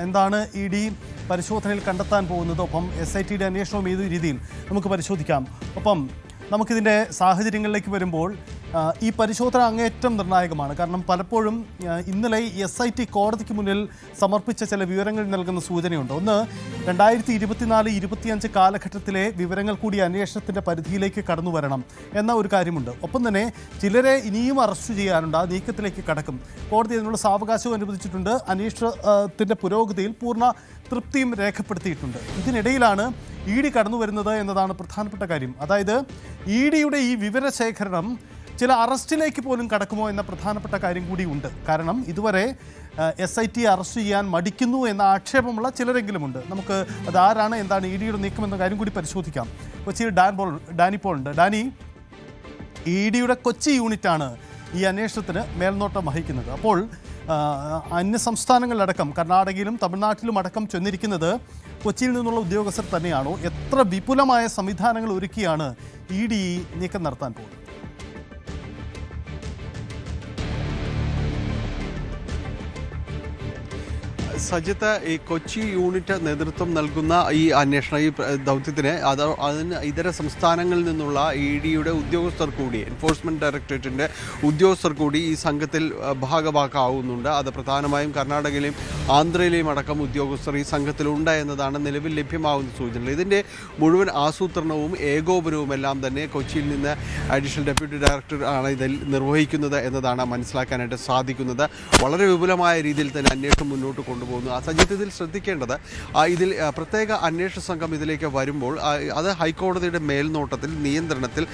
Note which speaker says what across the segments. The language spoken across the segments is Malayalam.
Speaker 1: എന്താണ് ഇ ഡി പരിശോധനയിൽ കണ്ടെത്താൻ പോകുന്നത്? ഒപ്പം SITയുടെ അന്വേഷണവും ഏത് രീതിയിൽ നമുക്ക് പരിശോധിക്കാം. ഒപ്പം നമുക്കിതിൻ്റെ സാഹചര്യങ്ങളിലേക്ക് വരുമ്പോൾ ഈ പരിശോധന അങ്ങേയറ്റം നിർണായകമാണ്. കാരണം പലപ്പോഴും ഇന്നലെ SIT കോടതിക്ക് മുന്നിൽ സമർപ്പിച്ച ചില വിവരങ്ങൾ നൽകുന്ന സൂചനയുണ്ട്. ഒന്ന്, 2024-25 കാലഘട്ടത്തിലെ വിവരങ്ങൾ കൂടി അന്വേഷണത്തിൻ്റെ പരിധിയിലേക്ക് കടന്നു വരണം എന്ന ഒരു കാര്യമുണ്ട്. ഒപ്പം തന്നെ ചിലരെ ഇനിയും അറസ്റ്റ് ചെയ്യാനുണ്ട്, ആ നീക്കത്തിലേക്ക് കടക്കും. കോടതി അതിനുള്ള സാവകാശവും അനുവദിച്ചിട്ടുണ്ട്. അന്വേഷണത്തിൻ്റെ പുരോഗതിയിൽ പൂർണ്ണ തൃപ്തിയും രേഖപ്പെടുത്തിയിട്ടുണ്ട്. ഇതിനിടയിലാണ് ED കടന്നു വരുന്നത് എന്നതാണ് പ്രധാനപ്പെട്ട കാര്യം. അതായത് EDയുടെ ഈ വിവരശേഖരണം ചില അറസ്റ്റിലേക്ക് പോലും കടക്കുമോ എന്ന പ്രധാനപ്പെട്ട കാര്യം കൂടി ഉണ്ട്. കാരണം ഇതുവരെ SIT അറസ്റ്റ് ചെയ്യാൻ മടിക്കുന്നു എന്ന ആക്ഷേപമുള്ള ചിലരെങ്കിലുമുണ്ട്. നമുക്ക് അതാരാണ്, എന്താണ് EDയുടെ നീക്കം എന്ന കാര്യം കൂടി പരിശോധിക്കാം. കൊച്ചിയിൽ ഡാനി പോൾ ഉണ്ട്. ഡാനി, EDയുടെ കൊച്ചി യൂണിറ്റാണ് ഈ അന്വേഷണത്തിന് മേൽനോട്ടം വഹിക്കുന്നത്. അപ്പോൾ അന്യ സംസ്ഥാനങ്ങളിലടക്കം കർണാടകയിലും തമിഴ്നാട്ടിലും അടക്കം ചെന്നിരിക്കുന്നത് കൊച്ചിയിൽ നിന്നുള്ള ഉദ്യോഗസ്ഥർ തന്നെയാണോ? എത്ര വിപുലമായ സംവിധാനങ്ങൾ ഒരുക്കിയാണ് ED നീക്കം നടത്താൻ പോകുന്നത്?
Speaker 2: സജിത്ത്, ഈ കൊച്ചി യൂണിറ്റ് നേതൃത്വം നൽകുന്ന ഈ അന്വേഷണ ഈ ദൗത്യത്തിന് അതിന് ഇതര സംസ്ഥാനങ്ങളിൽ നിന്നുള്ള EDയുടെ ഉദ്യോഗസ്ഥർ കൂടി, എൻഫോഴ്സ്മെൻറ്റ് ഡയറക്ടറേറ്റിൻ്റെ ഉദ്യോഗസ്ഥർ കൂടി ഈ സംഘത്തിൽ ഭാഗഭാക്കാവുന്നുണ്ട്. അത് പ്രധാനമായും കർണാടകയിലെയും ആന്ധ്രയിലെയും അടക്കം ഉദ്യോഗസ്ഥർ ഈ സംഘത്തിലുണ്ട് എന്നതാണ് നിലവിൽ ലഭ്യമാകുന്ന സൂചനകൾ. ഇതിൻ്റെ മുഴുവൻ ആസൂത്രണവും ഏകോപനവും എല്ലാം തന്നെ കൊച്ചിയിൽ നിന്ന് അഡീഷണൽ ഡെപ്യൂട്ടി ഡയറക്ടർ ആണ് ഇതിൽ നിർവഹിക്കുന്നത് എന്നതാണ് മനസ്സിലാക്കാനായിട്ട് സാധിക്കുന്നത്. വളരെ വിപുലമായ രീതിയിൽ തന്നെ അന്വേഷണം മുന്നോട്ട് കൊണ്ടുപോകുന്നു. ആ സജ്ജത്തിൽ ശ്രദ്ധിക്കേണ്ടത്, ഇതിൽ പ്രത്യേക അന്വേഷണ സംഘം ഇതിലേക്ക് വരുമ്പോൾ അത് ഹൈക്കോടതിയുടെ മേൽനോട്ടത്തിൽ, നിയന്ത്രണത്തിൽ,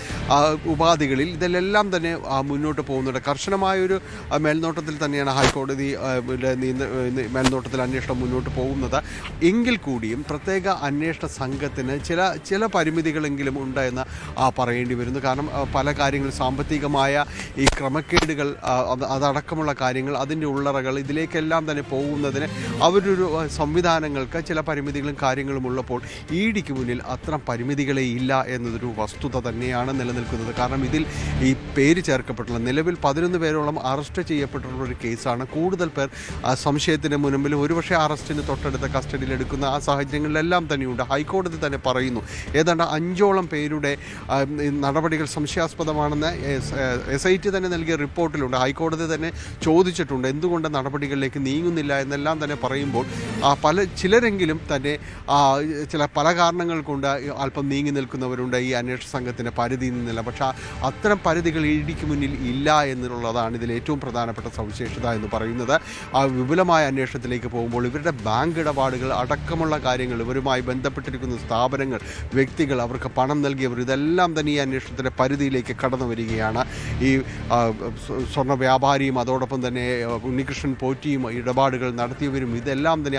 Speaker 2: ഉപാധികളിൽ ഇതിലെല്ലാം തന്നെ മുന്നോട്ട് പോകുന്നുണ്ട്. കർശനമായൊരു മേൽനോട്ടത്തിൽ തന്നെയാണ് ഹൈക്കോടതി മേൽനോട്ടത്തിൽ അന്വേഷണം മുന്നോട്ട് പോകുന്നത്. എങ്കിൽ കൂടിയും പ്രത്യേക അന്വേഷണ സംഘത്തിന് ചില പരിമിതികളെങ്കിലും ഉണ്ട് എന്ന് പറയേണ്ടി വരുന്നു. കാരണം പല കാര്യങ്ങൾ, സാമ്പത്തികമായ ഈ ക്രമക്കേടുകൾ, അതടക്കമുള്ള കാര്യങ്ങൾ, അതിൻ്റെ ഉള്ളറകൾ, ഇതിലേക്കെല്ലാം തന്നെ പോകുന്നതിന് അവരൊരു സംവിധാനങ്ങൾക്ക് ചില പരിമിതികളും കാര്യങ്ങളും ഉള്ളപ്പോൾ EDക്ക് മുന്നിൽ അത്തരം പരിമിതികളെ ഇല്ല എന്നതൊരു വസ്തുത തന്നെയാണ് നിലനിൽക്കുന്നത്. കാരണം ഇതിൽ ഈ പേര് ചേർക്കപ്പെട്ടുള്ള, നിലവിൽ 11 പേരോളം അറസ്റ്റ് ചെയ്യപ്പെട്ടിട്ടുള്ള ഒരു കേസാണ്. കൂടുതൽ പേർ സംശയത്തിന് മുൻപിൽ ഒരുപക്ഷെ അറസ്റ്റിന് തൊട്ടടുത്ത കസ്റ്റഡിയിലെടുക്കുന്ന ആ സാഹചര്യങ്ങളിലെല്ലാം തന്നെയുണ്ട്. ഹൈക്കോടതി തന്നെ പറയുന്നു ഏതാണ്ട് 5ഓളം പേരുടെ നടപടികൾ സംശയാസ്പദമാണെന്ന് SIT തന്നെ നൽകിയ റിപ്പോർട്ടിലുണ്ട്. ഹൈക്കോടതി തന്നെ ചോദിച്ചിട്ടുണ്ട് എന്തുകൊണ്ട് നടപടികളിലേക്ക് നീങ്ങുന്നില്ല എന്നെല്ലാം തന്നെ പറയുമ്പോൾ ചിലരെങ്കിലും തന്നെ പല കാരണങ്ങൾ കൊണ്ട് അല്പം നീങ്ങി നിൽക്കുന്നവരുണ്ട് ഈ അന്വേഷണ സംഘത്തിൻ്റെ പരിധിയിൽ നിന്നില്ല. പക്ഷേ അത്തരം പരിധികൾ EDക്ക് മുന്നിൽ ഇല്ല എന്നുള്ളതാണ് ഇതിൽ ഏറ്റവും പ്രധാനപ്പെട്ട സവിശേഷത എന്ന് പറയുന്നത്. വിപുലമായ അന്വേഷണത്തിലേക്ക് പോകുമ്പോൾ ഇവരുടെ ബാങ്ക് ഇടപാടുകൾ അടക്കമുള്ള കാര്യങ്ങൾ, ഇവരുമായി ബന്ധപ്പെട്ടിരിക്കുന്ന സ്ഥാപനങ്ങൾ, വ്യക്തികൾ, അവർക്ക് പണം നൽകിയവർ, ഇതെല്ലാം തന്നെ ഈ അന്വേഷണത്തിൻ്റെ പരിധിയിലേക്ക് കടന്നു വരികയാണ്. ഈ സ്വർണ്ണ വ്യാപാരിയും അതോടൊപ്പം തന്നെ ഉണ്ണികൃഷ്ണൻ പോറ്റിയും ഇടപാടുകൾ നടത്തിയവരും, ഇതെല്ലാം തന്നെ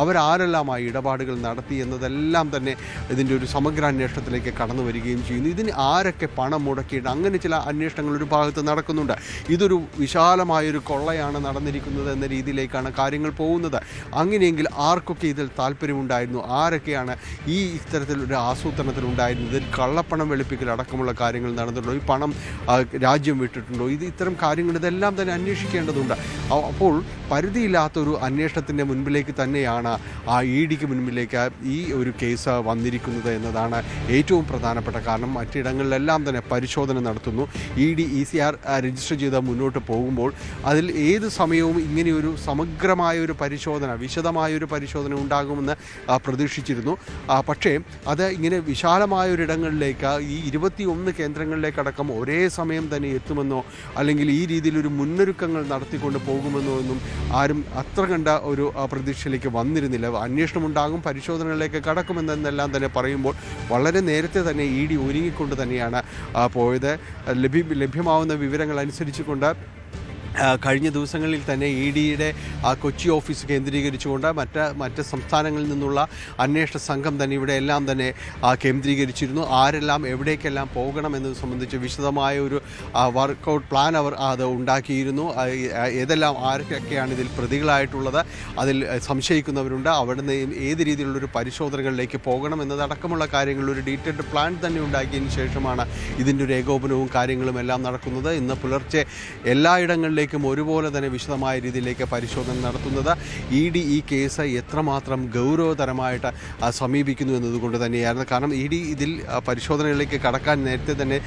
Speaker 2: അവരാരെല്ലാമായി ഇടപാടുകൾ നടത്തി എന്നതെല്ലാം തന്നെ ഇതിൻ്റെ ഒരു സമഗ്ര അന്വേഷണത്തിലേക്ക് കടന്നു വരികയും ചെയ്യുന്നു. ഇതിന് ആരൊക്കെ പണം മുടക്കിയിട്ട് അങ്ങനെ ചില അന്വേഷണങ്ങൾ ഒരു ഭാഗത്ത് നടക്കുന്നുണ്ട്. ഇതൊരു വിശാലമായൊരു കൊള്ളയാണ് നടന്നിരിക്കുന്നത് എന്ന രീതിയിലേക്കാണ് കാര്യങ്ങൾ പോകുന്നത്. അങ്ങനെയെങ്കിൽ ആർക്കൊക്കെ ഇതിൽ താല്പര്യമുണ്ടായിരുന്നു, ആരൊക്കെയാണ് ഈ ഇത്തരത്തിലൊരു ആസൂത്രണത്തിലുണ്ടായിരുന്നത്, ഇതിൽ കള്ളപ്പണം വെളുപ്പിക്കൽ അടക്കമുള്ള കാര്യങ്ങൾ നടന്നിട്ടുണ്ടോ, ഈ പണം രാജ്യം വിട്ടിട്ടുണ്ടോ, ഇത്തരം കാര്യങ്ങൾ ഇതെല്ലാം തന്നെ അന്വേഷിക്കേണ്ടതുണ്ട്. അപ്പോൾ പരിധിയില്ലാത്തൊരു അന്വേഷണത്തിൻ്റെ മുൻപിലേക്ക് തന്നെയാണ് EDക്ക് മുൻപിലേക്ക് ഈ ഒരു കേസ് വന്നിരിക്കുന്നത് എന്നതാണ് ഏറ്റവും പ്രധാനപ്പെട്ട കാരണം. മറ്റിടങ്ങളിലെല്ലാം തന്നെ പരിശോധന നടത്തുന്നു. ED ECR രജിസ്റ്റർ ചെയ്ത് മുന്നോട്ട് പോകുമ്പോൾ അതിൽ ഏത് സമയവും ഇങ്ങനെയൊരു സമഗ്രമായൊരു പരിശോധന, വിശദമായൊരു പരിശോധന ഉണ്ടാകുമെന്ന് പ്രതീക്ഷിച്ചിരുന്നു. പക്ഷേ അത് ഇങ്ങനെ വിശാലമായൊരിടങ്ങളിലേക്ക്, ഈ 21 കേന്ദ്രങ്ങളിലേക്കടക്കം ഒരേ സമയം തന്നെ എത്തുമെന്നോ അല്ലെങ്കിൽ ഈ രീതിയിലൊരു മുന്നൊരുക്കങ്ങൾ നടത്തിക്കൊണ്ട് പോകുമെന്നോ ഒന്നും ആരും അത്ര കണ്ട ഒരു പ്രതീക്ഷയിലേക്ക് വന്നിരുന്നില്ല. അന്വേഷണം ഉണ്ടാകും, പരിശോധനകളിലേക്ക് കടക്കുമെന്നെല്ലാം തന്നെ പറയുമ്പോൾ വളരെ നേരത്തെ തന്നെ ED ഒരുങ്ങിക്കൊണ്ട് തന്നെയാണ് പോയത്. ലഭ്യമാവുന്ന വിവരങ്ങൾ അനുസരിച്ചുകൊണ്ട് കഴിഞ്ഞ ദിവസങ്ങളിൽ തന്നെ EDയുടെ കൊച്ചി ഓഫീസ് കേന്ദ്രീകരിച്ചുകൊണ്ട് മറ്റ് സംസ്ഥാനങ്ങളിൽ നിന്നുള്ള അന്വേഷണ സംഘം തന്നെ ഇവിടെ എല്ലാം തന്നെ കേന്ദ്രീകരിച്ചിരുന്നു. ആരെല്ലാം എവിടേക്കെല്ലാം പോകണം എന്നത് സംബന്ധിച്ച് വിശദമായ ഒരു വർക്കൗട്ട് പ്ലാൻ അവർ അത് ഉണ്ടാക്കിയിരുന്നു. ഏതെല്ലാം ആരൊക്കെയാണ് ഇതിൽ പ്രതികളായിട്ടുള്ളത്, അതിൽ സംശയിക്കുന്നവരുണ്ട്, അവിടുന്ന് ഏത് രീതിയിലുള്ളൊരു പരിശോധനകളിലേക്ക് പോകണം എന്നതടക്കമുള്ള കാര്യങ്ങൾ ഒരു ഡീറ്റെയിൽഡ് പ്ലാൻ തന്നെ ഉണ്ടാക്കിയതിന് ശേഷമാണ് ഇതിൻ്റെ ഒരു ഏകോപനവും കാര്യങ്ങളും എല്ലാം നടക്കുന്നത്. ഇന്ന് പുലർച്ചെ എല്ലായിടങ്ങളിലും കേന്ദ്രങ്ങളിലേക്കും ഒരുപോലെ തന്നെ വിശദമായ രീതിയിലേക്ക് പരിശോധന നടത്തുന്നത്. ED ഈ കേസ് എത്രമാത്രം ഗൗരവതരമായിട്ട് സമീപിക്കുന്നു എന്നതുകൊണ്ട് തന്നെയായിരുന്നു. കാരണം ED ഇതിൽ പരിശോധനകളിലേക്ക് കടക്കാൻ നേരത്തെ തന്നെ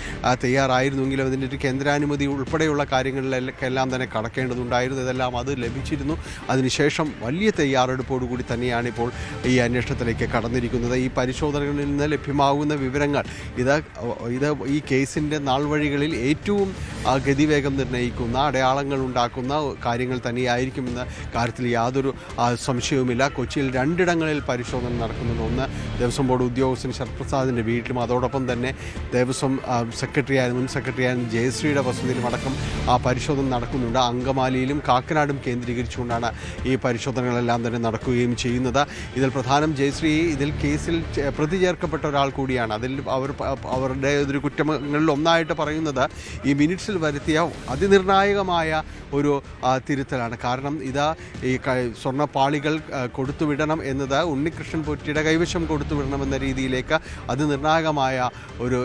Speaker 2: തയ്യാറായിരുന്നെങ്കിലും അതിൻ്റെ ഒരു കേന്ദ്രാനുമതി ഉൾപ്പെടെയുള്ള കാര്യങ്ങളിലെല്ലാം തന്നെ കടക്കേണ്ടതുണ്ടായിരുന്നു. ഇതെല്ലാം അത് ലഭിച്ചിരുന്നു. അതിനുശേഷം വലിയ തയ്യാറെടുപ്പോടുകൂടി തന്നെയാണ് ഇപ്പോൾ ഈ അന്വേഷണത്തിലേക്ക് കടന്നിരിക്കുന്നത്. ഈ പരിശോധനകളിൽ നിന്ന് ലഭ്യമാകുന്ന വിവരങ്ങൾ ഇത് ഈ കേസിൻ്റെ നാൾവഴികളിൽ ഏറ്റവും ഗതിവേഗം നിർണ്ണയിക്കുന്ന, അടയാളങ്ങൾ ഉണ്ടാക്കുന്ന കാര്യങ്ങൾ തന്നെയായിരിക്കുമെന്ന കാര്യത്തിൽ യാതൊരു സംശയവുമില്ല. കൊച്ചിയിൽ 2 ഇടങ്ങളിൽ പരിശോധന നടക്കുന്നുണ്ട്. ഒന്ന് ദേവസ്വം ബോർഡ് ഉദ്യോഗസ്ഥൻ ശരത്പ്രസാദിൻ്റെ വീട്ടിലും അതോടൊപ്പം തന്നെ ദേവസ്വം മുൻ സെക്രട്ടറിയായ ജയശ്രീയുടെ വസതിയിലും അടക്കം പരിശോധന നടക്കുന്നുണ്ട്. അങ്കമാലിയിലും കാക്കനാടും കേന്ദ്രീകരിച്ചുകൊണ്ടാണ് ഈ പരിശോധനകളെല്ലാം തന്നെ നടക്കുകയും ചെയ്യുന്നത്. ഇതിൽ പ്രധാനം ജയശ്രീ ഇതിൽ കേസിൽ പ്രതി ചേർക്കപ്പെട്ട ഒരാൾ കൂടിയാണ്. അതിൽ അവരുടെ ഒരു കുറ്റങ്ങളിൽ ഒന്നായിട്ട് പറയുന്നത് ഈ മിനിറ്റ്സിൽ വരുത്തിയ അതിനിർണായകമായ ഒരു തിരുത്തലാണ്. കാരണം ഈ സ്വർണ്ണപ്പാളികൾ കൊടുത്തുവിടണം എന്നത് ഉണ്ണികൃഷ്ണൻ പൊറ്റിയുടെ കൈവശം കൊടുത്തുവിടണമെന്ന രീതിയിലേക്ക് അതിനിർണായകമായ ഒരു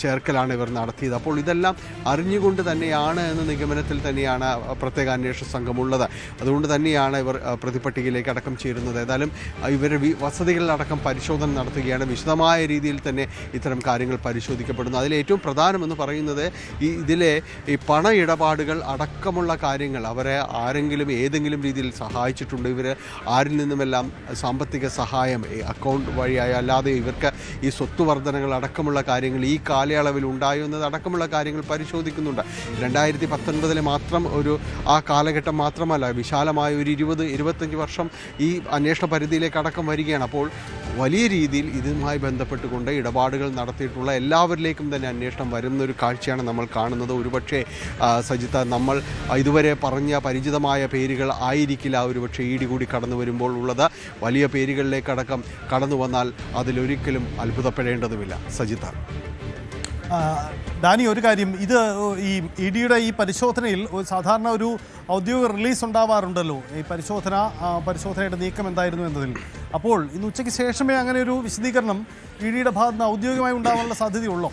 Speaker 2: ചേർക്കലാണ് ഇവർ നടത്തിയത്. അപ്പോൾ ഇതെല്ലാം അറിഞ്ഞുകൊണ്ട് തന്നെയാണ് എന്ന നിഗമനത്തിൽ തന്നെയാണ് പ്രത്യേക അന്വേഷണ സംഘമുള്ളത്. അതുകൊണ്ട് തന്നെയാണ് ഇവർ പ്രതിപട്ടികയിലേക്ക് അടക്കം ചേരുന്നത്. ഏതായാലും ഇവരുടെ വസതികളിലടക്കം പരിശോധന നടത്തുകയാണ്. വിശദമായ രീതിയിൽ തന്നെ ഇത്തരം കാര്യങ്ങൾ പരിശോധിക്കപ്പെടുന്നു. അതിലേറ്റവും പ്രധാനമെന്ന് പറയുന്നത് ഇതിലെ ഈ പണ ഇടപാടുകൾ അടക്കമുള്ള കാര്യങ്ങൾ അവരെ ആരെങ്കിലും ഏതെങ്കിലും രീതിയിൽ സഹായിച്ചിട്ടുണ്ട്, ഇവർ ആരിൽ നിന്നുമെല്ലാം സാമ്പത്തിക സഹായം അക്കൗണ്ട് വഴിയായി അല്ലാതെ ഇവർക്ക് ഈ സ്വത്ത് വർധനകൾ അടക്കമുള്ള കാര്യങ്ങൾ ഈ കാലയളവിൽ ഉണ്ടായോ എന്നത് അടക്കമുള്ള കാര്യങ്ങൾ പരിശോധിക്കുന്നുണ്ട്. 2019 മാത്രം ആ കാലഘട്ടം മാത്രമല്ല, വിശാലമായ ഒരു 20-25 വർഷം ഈ അന്വേഷണ പരിധിയിലേക്ക് അടക്കം വരികയാണ്. അപ്പോൾ വലിയ രീതിയിൽ ഇതുമായി ബന്ധപ്പെട്ടുകൊണ്ട് ഇടപാടുകൾ നടത്തിയിട്ടുള്ള എല്ലാവരിലേക്കും തന്നെ അന്വേഷണം വരുന്നൊരു കാഴ്ചയാണ് നമ്മൾ കാണുന്നത്. ഒരുപക്ഷെ സജിത്ത, നമ്മൾ ഇതുവരെ പറഞ്ഞ പരിചിതമായ പേരുകൾ ആയിരിക്കില്ല ഒരുപക്ഷെ ED കൂടി കടന്നു വരുമ്പോൾ ഉള്ളത്. വലിയ പേരുകളിലേക്കടക്കം കടന്നു വന്നാൽ അതിലൊരിക്കലും അത്ഭുതപ്പെടേണ്ടതുമില്ല. സജിത്ത.
Speaker 1: ഡാനി, ഒരു കാര്യം, ഇത് ഈ EDയുടെ ഈ പരിശോധനയിൽ സാധാരണ ഒരു ഔദ്യോഗിക റിലീസ് ഉണ്ടാവാറുണ്ടല്ലോ, ഈ പരിശോധനയുടെ നീക്കം എന്തായിരുന്നു എന്നതിൽ. അപ്പോൾ ഇന്ന് ഉച്ചയ്ക്ക് ശേഷമേ അങ്ങനെ ഒരു വിശദീകരണം EDയുടെ ഭാഗത്ത് നിന്ന് ഔദ്യോഗികമായി ഉണ്ടാവാനുള്ള സാധ്യതയുള്ളോ?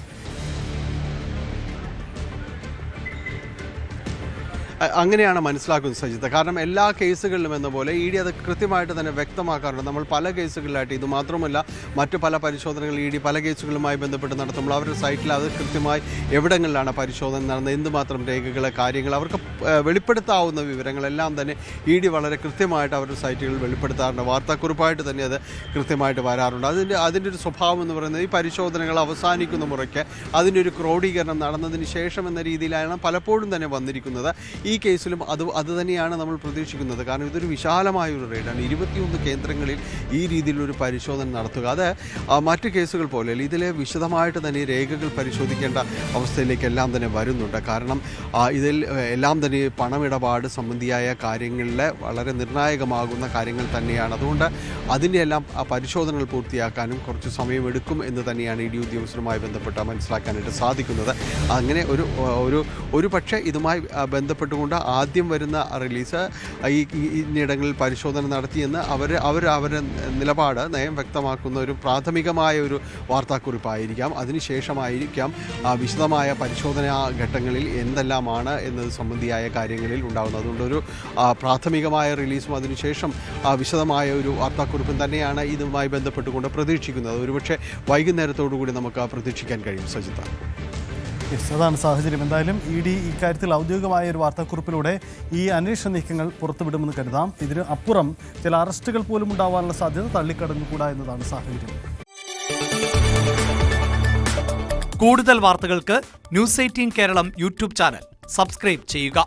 Speaker 2: അങ്ങനെയാണ് മനസ്സിലാക്കുന്നത് സജിത്ത. കാരണം എല്ലാ കേസുകളിലും എന്ന പോലെ ED അത് കൃത്യമായിട്ട് തന്നെ വ്യക്തമാക്കാറുണ്ട്. നമ്മൾ പല കേസുകളിലായിട്ട്, ഇത് മാത്രമല്ല മറ്റു പല പരിശോധനകൾ ED പല കേസുകളുമായി ബന്ധപ്പെട്ട് നടത്തുമ്പോൾ അവരുടെ സൈറ്റിൽ അത് കൃത്യമായി എവിടങ്ങളിലാണ് പരിശോധന നടന്നത്, എന്തുമാത്രം രേഖകൾ, കാര്യങ്ങൾ അവർക്ക് വെളിപ്പെടുത്താവുന്ന വിവരങ്ങളെല്ലാം തന്നെ ED വളരെ കൃത്യമായിട്ട് അവരുടെ സൈറ്റുകളിൽ വെളിപ്പെടുത്താറുണ്ട്. വാർത്താക്കുറിപ്പായിട്ട് തന്നെ അത് കൃത്യമായിട്ട് വരാറുണ്ട്. അതിൻ്റെ ഒരു സ്വഭാവം എന്ന് പറയുന്നത് ഈ പരിശോധനകൾ അവസാനിക്കുന്ന മുറയ്ക്ക് അതിൻ്റെ ഒരു ക്രോഡീകരണം നടന്നതിന് ശേഷം എന്ന രീതിയിലാണ് പലപ്പോഴും തന്നെ വന്നിരിക്കുന്നത്. ഈ കേസിലും അത് തന്നെയാണ് നമ്മൾ പ്രതീക്ഷിക്കുന്നത്. കാരണം ഇതൊരു വിശാലമായ ഒരു റെയ്ഡാണ്. 21 കേന്ദ്രങ്ങളിൽ ഈ രീതിയിലൊരു പരിശോധന നടത്തുക, അത് മറ്റു കേസുകൾ പോലെ ഇതിലെ വിശദമായിട്ട് തന്നെ രേഖകൾ പരിശോധിക്കേണ്ട അവസ്ഥയിലേക്കെല്ലാം തന്നെ വരുന്നുണ്ട്. കാരണം ഇതിൽ എല്ലാം തന്നെ പണമിടപാട് സംബന്ധിയായ കാര്യങ്ങളിൽ വളരെ നിർണായകമാകുന്ന കാര്യങ്ങൾ തന്നെയാണ്. അതുകൊണ്ട് അതിൻ്റെ എല്ലാം പരിശോധനകൾ പൂർത്തിയാക്കാനും കുറച്ച് സമയമെടുക്കും എന്ന് തന്നെയാണ് ED ഉദ്യോഗസ്ഥരുമായി ബന്ധപ്പെട്ട് മനസ്സിലാക്കാനായിട്ട് സാധിക്കുന്നത്. അങ്ങനെ ഒരു പക്ഷേ ഇതുമായി ബന്ധപ്പെട്ടുകൊണ്ട് ആദ്യം വരുന്ന റിലീസ് ഇന്നിടങ്ങളിൽ പരിശോധന നടത്തിയെന്ന് അവരുടെ നയം വ്യക്തമാക്കുന്ന ഒരു പ്രാഥമികമായ ഒരു വാർത്താക്കുറിപ്പായിരിക്കാം. അതിനുശേഷമായിരിക്കാം വിശദമായ പരിശോധനാ ഘട്ടങ്ങളിൽ എന്തെല്ലാമാണ് എന്നത് സംബന്ധിയായ കാര്യങ്ങളിൽ ഉണ്ടാകുന്നത്. അതുകൊണ്ടൊരു പ്രാഥമികമായ റിലീസും അതിനുശേഷം വിശദമായ ഒരു വാർത്താക്കുറിപ്പും തന്നെയാണ് ഇതുമായി ബന്ധപ്പെട്ടുകൊണ്ട് പ്രതീക്ഷിക്കുന്നത്. ഒരുപക്ഷെ വൈകുന്നേരത്തോടുകൂടി നമുക്ക് പ്രതീക്ഷിക്കാൻ കഴിയും. സജിത്ത.
Speaker 1: അതാണ് സാഹചര്യം. എന്തായാലും ED ഇക്കാര്യത്തിൽ ഔദ്യോഗികമായ ഒരു വാർത്താക്കുറിപ്പിലൂടെ ഈ അന്വേഷണ നീക്കങ്ങൾ പുറത്തുവിടുമെന്ന് കരുതാം. ഇതിന് അപ്പുറം ചില അറസ്റ്റുകൾ പോലും ഉണ്ടാവാനുള്ള സാധ്യത തള്ളിക്കടന്നുകൂടാ എന്നതാണ് സാഹചര്യം.
Speaker 3: കൂടുതൽ വാർത്തകൾക്ക് News 18 Keralam YouTube channel subscribe ചെയ്യുക.